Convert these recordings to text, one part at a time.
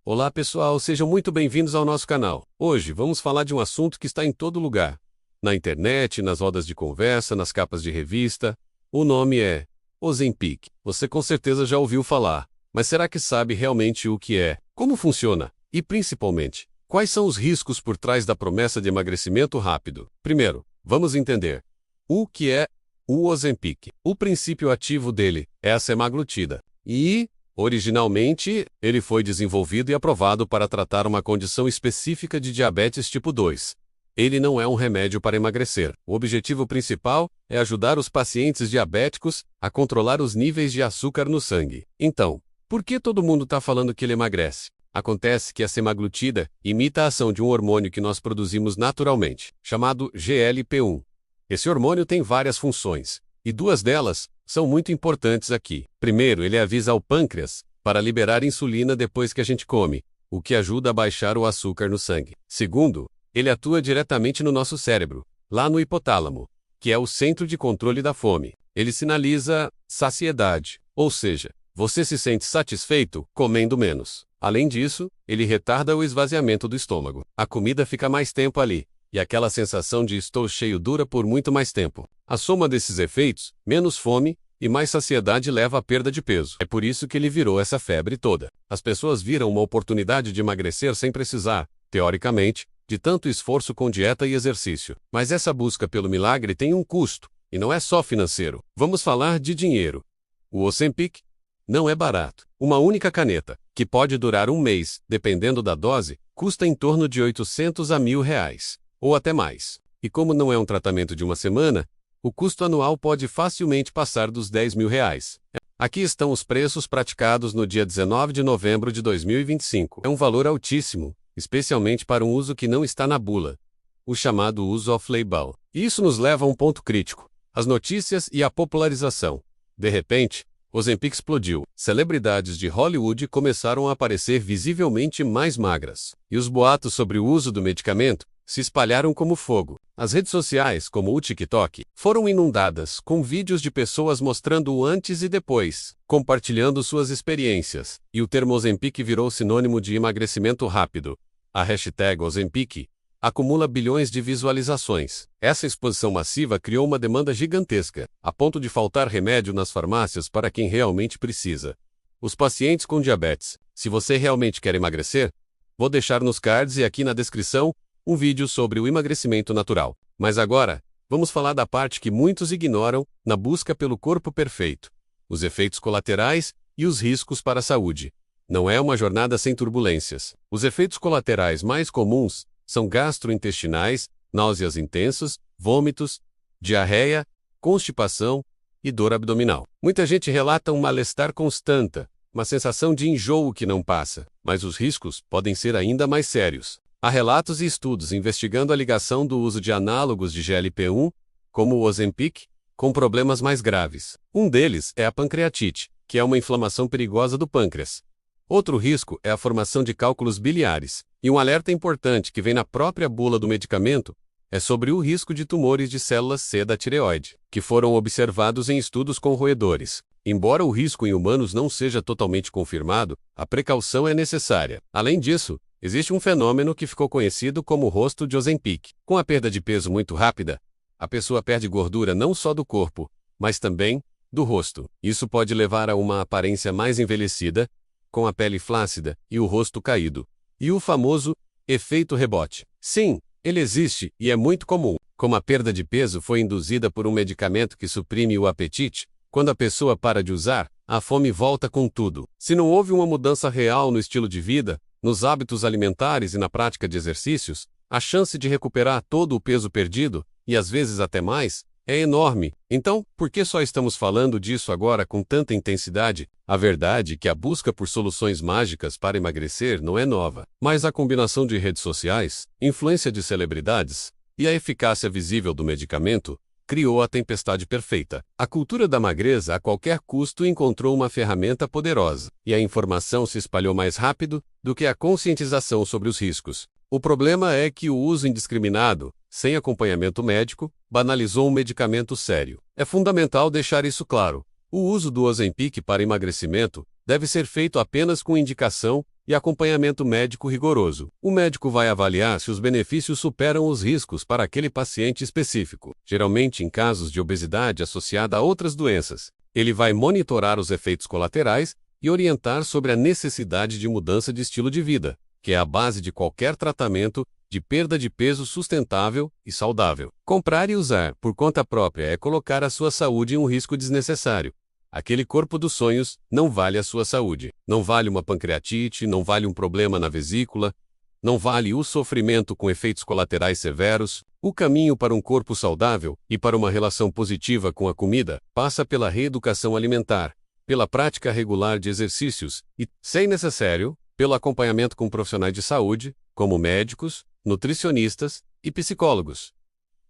Olá pessoal, sejam muito bem-vindos ao nosso canal. Hoje vamos falar de um assunto que está em todo lugar. Na internet, nas rodas de conversa, nas capas de revista. O nome é Ozempic. Você com certeza já ouviu falar, mas será que sabe realmente o que é, como funciona e, principalmente, quais são os riscos por trás da promessa de emagrecimento rápido? Primeiro, vamos entender o que é o Ozempic. O princípio ativo dele é a semaglutida e, originalmente, ele foi desenvolvido e aprovado para tratar uma condição específica de diabetes tipo 2. Ele não é um remédio para emagrecer. O objetivo principal é ajudar os pacientes diabéticos a controlar os níveis de açúcar no sangue. Então, por que todo mundo está falando que ele emagrece? Acontece que a semaglutida imita a ação de um hormônio que nós produzimos naturalmente, chamado GLP-1. Esse hormônio tem várias funções, e duas delas são muito importantes aqui. Primeiro, ele avisa ao pâncreas para liberar insulina depois que a gente come, o que ajuda a baixar o açúcar no sangue. Segundo, ele atua diretamente no nosso cérebro, lá no hipotálamo, que é o centro de controle da fome. Ele sinaliza saciedade, ou seja, você se sente satisfeito comendo menos. Além disso, ele retarda o esvaziamento do estômago. A comida fica mais tempo ali, e aquela sensação de estou cheio dura por muito mais tempo. A soma desses efeitos, menos fome e mais saciedade, leva à perda de peso. É por isso que ele virou essa febre toda. As pessoas viram uma oportunidade de emagrecer sem precisar, teoricamente, de tanto esforço com dieta e exercício. Mas essa busca pelo milagre tem um custo, e não é só financeiro. Vamos falar de dinheiro. O Ozempic não é barato. Uma única caneta, que pode durar um mês, dependendo da dose, custa em torno de 800 a R$ 1.000, ou até mais. E como não é um tratamento de uma semana, o custo anual pode facilmente passar dos R$ 10.000. Aqui estão os preços praticados no dia 19 de novembro de 2025. É um valor altíssimo, especialmente para um uso que não está na bula, o chamado uso off-label. Isso nos leva a um ponto crítico: as notícias e a popularização. De repente, Ozempic explodiu. Celebridades de Hollywood começaram a aparecer visivelmente mais magras, e os boatos sobre o uso do medicamento se espalharam como fogo. As redes sociais, como o TikTok, foram inundadas com vídeos de pessoas mostrando o antes e depois, compartilhando suas experiências, e o termo Ozempic virou sinônimo de emagrecimento rápido. A hashtag Ozempic acumula bilhões de visualizações. Essa exposição massiva criou uma demanda gigantesca, a ponto de faltar remédio nas farmácias para quem realmente precisa. Os pacientes com diabetes, se você realmente quer emagrecer, vou deixar nos cards e aqui na descrição um vídeo sobre o emagrecimento natural. Mas agora, vamos falar da parte que muitos ignoram na busca pelo corpo perfeito: os efeitos colaterais e os riscos para a saúde. Não é uma jornada sem turbulências. Os efeitos colaterais mais comuns são gastrointestinais, náuseas intensas, vômitos, diarreia, constipação e dor abdominal. Muita gente relata um mal-estar constante, uma sensação de enjoo que não passa, mas os riscos podem ser ainda mais sérios. Há relatos e estudos investigando a ligação do uso de análogos de GLP-1, como o Ozempic, com problemas mais graves. Um deles é a pancreatite, que é uma inflamação perigosa do pâncreas. Outro risco é a formação de cálculos biliares. E um alerta importante que vem na própria bula do medicamento é sobre o risco de tumores de células C da tireoide, que foram observados em estudos com roedores. Embora o risco em humanos não seja totalmente confirmado, a precaução é necessária. Além disso, existe um fenômeno que ficou conhecido como rosto de Ozempic. Com a perda de peso muito rápida, a pessoa perde gordura não só do corpo, mas também do rosto. Isso pode levar a uma aparência mais envelhecida, com a pele flácida e o rosto caído. E o famoso efeito rebote. Sim, ele existe e é muito comum. Como a perda de peso foi induzida por um medicamento que suprime o apetite, quando a pessoa para de usar, a fome volta com tudo. Se não houve uma mudança real no estilo de vida, nos hábitos alimentares e na prática de exercícios, a chance de recuperar todo o peso perdido, e às vezes até mais, é enorme. Então, por que só estamos falando disso agora com tanta intensidade? A verdade é que a busca por soluções mágicas para emagrecer não é nova, mas a combinação de redes sociais, influência de celebridades e a eficácia visível do medicamento criou a tempestade perfeita. A cultura da magreza a qualquer custo encontrou uma ferramenta poderosa, e a informação se espalhou mais rápido do que a conscientização sobre os riscos. O problema é que o uso indiscriminado, sem acompanhamento médico, banalizou um medicamento sério. É fundamental deixar isso claro. O uso do Ozempic para emagrecimento deve ser feito apenas com indicação e acompanhamento médico rigoroso. O médico vai avaliar se os benefícios superam os riscos para aquele paciente específico, geralmente em casos de obesidade associada a outras doenças. Ele vai monitorar os efeitos colaterais e orientar sobre a necessidade de mudança de estilo de vida, que é a base de qualquer tratamento de perda de peso sustentável e saudável. Comprar e usar por conta própria é colocar a sua saúde em um risco desnecessário. Aquele corpo dos sonhos não vale a sua saúde. Não vale uma pancreatite, não vale um problema na vesícula, não vale o sofrimento com efeitos colaterais severos. O caminho para um corpo saudável e para uma relação positiva com a comida passa pela reeducação alimentar, pela prática regular de exercícios e, se necessário, pelo acompanhamento com profissionais de saúde, como médicos, nutricionistas e psicólogos.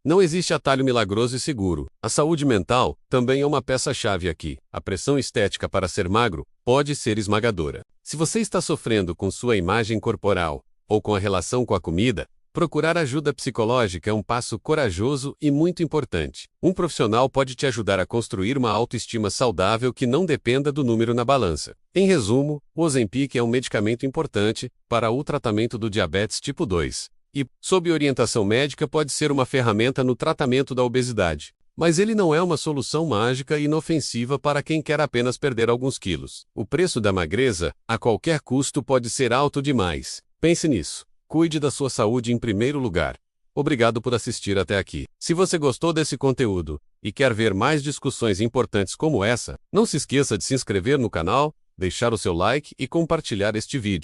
Não existe atalho milagroso e seguro. A saúde mental também é uma peça-chave aqui. A pressão estética para ser magro pode ser esmagadora. Se você está sofrendo com sua imagem corporal ou com a relação com a comida, procurar ajuda psicológica é um passo corajoso e muito importante. Um profissional pode te ajudar a construir uma autoestima saudável que não dependa do número na balança. Em resumo, o Ozempic é um medicamento importante para o tratamento do diabetes tipo 2. E, sob orientação médica, pode ser uma ferramenta no tratamento da obesidade. Mas ele não é uma solução mágica e inofensiva para quem quer apenas perder alguns quilos. O preço da magreza, a qualquer custo, pode ser alto demais. Pense nisso. Cuide da sua saúde em primeiro lugar. Obrigado por assistir até aqui. Se você gostou desse conteúdo e quer ver mais discussões importantes como essa, não se esqueça de se inscrever no canal, deixar o seu like e compartilhar este vídeo.